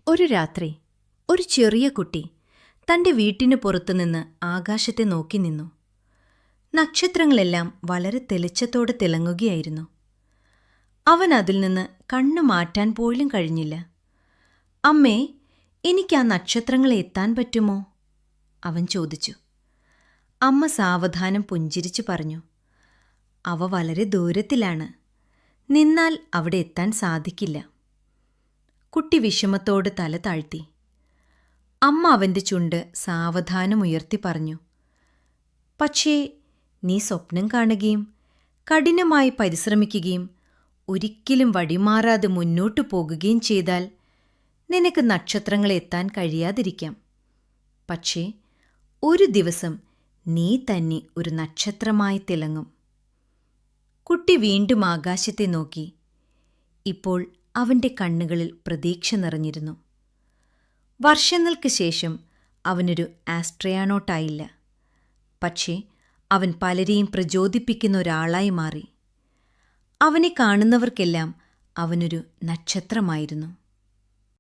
ഒരു രാത്രി ഒരു ചെറിയ കുട്ടി തന്റെ വീട്ടിനു പുറത്തുനിന്ന് ആകാശത്തെ നോക്കി നിന്നു. നക്ഷത്രങ്ങളെല്ലാം വളരെ തെളിച്ചത്തോടെ തിളങ്ങുകയായിരുന്നു. അവൻ അതിൽ നിന്ന് കണ്ണു മാറ്റാൻ പോലും കഴിഞ്ഞില്ല. അമ്മേ, എനിക്ക് ആ നക്ഷത്രങ്ങളെ എത്താൻ പറ്റുമോ? അവൻ ചോദിച്ചു. അമ്മ സാവധാനം പുഞ്ചിരിച്ചു പറഞ്ഞു, അവ വളരെ ദൂരത്തിലാണ്. നിന്നാൽ അവിടെ എത്താൻ സാധിക്കില്ല. കുട്ടി വിഷമത്തോട് തല താഴ്ത്തി. അമ്മ അവന്റെ ചുണ്ട് സാവധാനം ഉയർത്തി പറഞ്ഞു, പക്ഷേ നീ സ്വപ്നം കാണുകയും കഠിനമായി പരിശ്രമിക്കുകയും ഒരിക്കലും വഴിമാറാതെ മുന്നോട്ടു പോകുകയും ചെയ്താൽ നിനക്ക് നക്ഷത്രങ്ങളെ എത്താൻ കഴിയാതിരിക്കാം. പക്ഷേ ഒരു ദിവസം നീ തന്നെ ഒരു നക്ഷത്രമായി തിളങ്ങും. കുട്ടി വീണ്ടും ആകാശത്തെ നോക്കി. ഇപ്പോൾ അവന്റെ കണ്ണുകളിൽ പ്രതീക്ഷ നിറഞ്ഞിരുന്നു. വർഷങ്ങൾക്ക് ശേഷം അവനൊരു ആസ്ട്രയാനോട്ടായില്ല. പക്ഷേ അവൻ പലരെയും പ്രചോദിപ്പിക്കുന്ന ഒരാളായി മാറി. അവനെ കാണുന്നവർക്കെല്ലാം അവനൊരു നക്ഷത്രമായിരുന്നു.